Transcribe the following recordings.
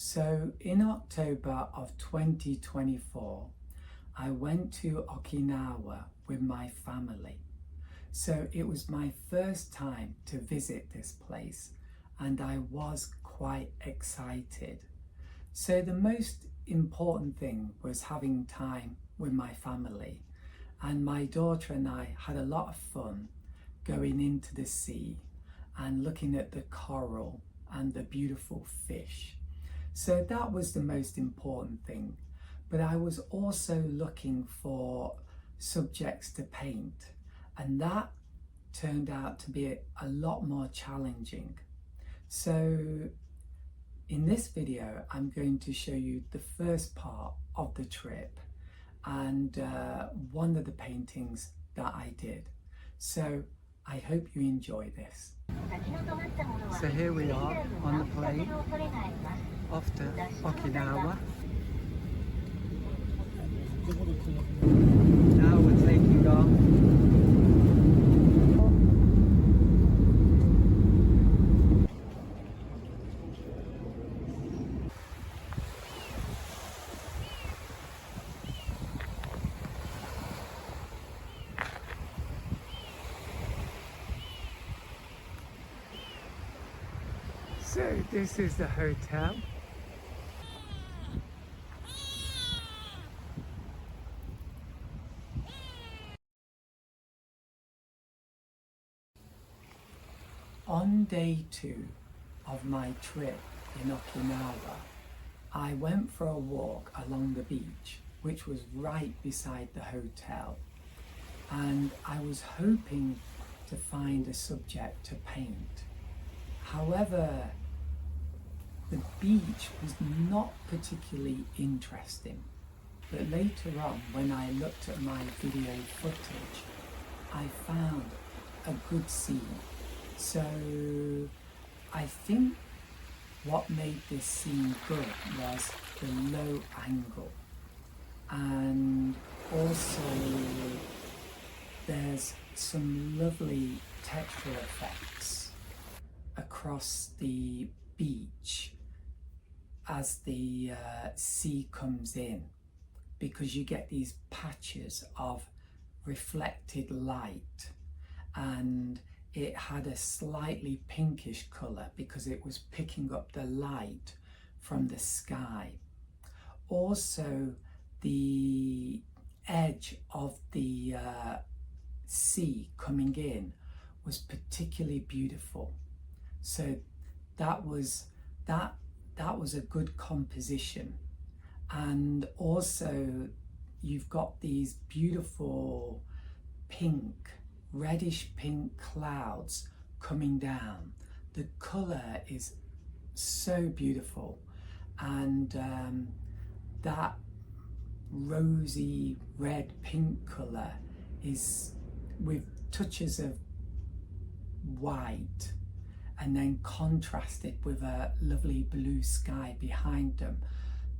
So in October of 2024, I went to Okinawa with my family. So it was my first time to visit this place and I was quite excited. So the most important thing was having time with my family, and my daughter and I had a lot of fun going into the sea and looking at the coral and the beautiful fish. So that was the most important thing. But I was also looking for subjects to paint, and that turned out to be a lot more challenging. So in this video, I'm going to show you the first part of the trip and one of the paintings that I did. So I hope you enjoy this. So here we are on the plane off to Okinawa. Now we're taking off. So this is the hotel. On day 2 of my trip in Okinawa, I went for a walk along the beach, which was right beside the hotel, and I was hoping to find a subject to paint. However, the beach was not particularly interesting, but later on, when I looked at my video footage, I found a good scene. So I think what made this scene good was the low angle, and also there's some lovely textural effects across the beach as the sea comes in, because you get these patches of reflected light, and it had a slightly pinkish colour because it was picking up the light from the sky. Also, the edge of the sea coming in was particularly beautiful. So that was a good composition. And also you've got these beautiful reddish pink clouds coming down. The colour is so beautiful, and that rosy red pink colour is with touches of white and then contrasted with a lovely blue sky behind them.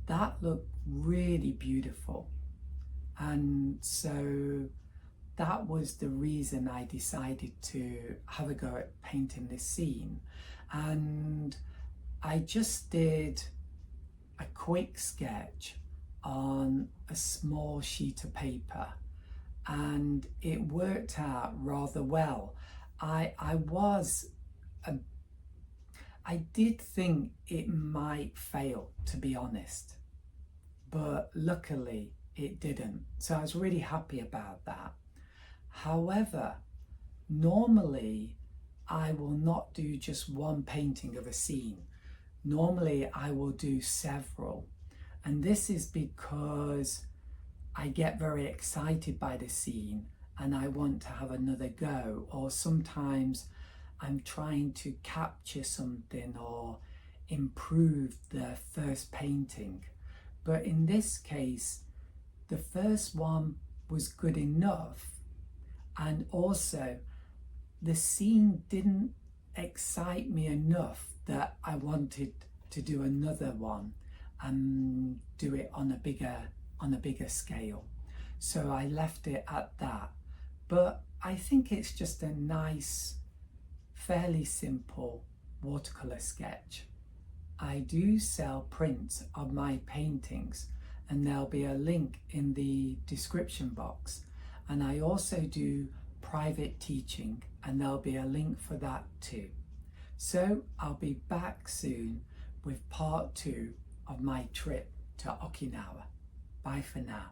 That looked really beautiful, and so that was the reason I decided to have a go at painting this scene. And I just did a quick sketch on a small sheet of paper, and it worked out rather well. I did think it might fail, to be honest, but luckily it didn't. So I was really happy about that. However, normally I will not do just one painting of a scene. Normally I will do several. And this is because I get very excited by the scene and I want to have another go, or sometimes I'm trying to capture something or improve the first painting. But in this case, the first one was good enough, and also the scene didn't excite me enough that I wanted to do another one and do it on a bigger scale. So I left it at that. But I think it's just a nice, fairly simple watercolor sketch, I do sell prints of my paintings, and there'll be a link in the description box. And I also do private teaching, and there'll be a link for that too. So I'll be back soon with part 2 of my trip to Okinawa. Bye for now.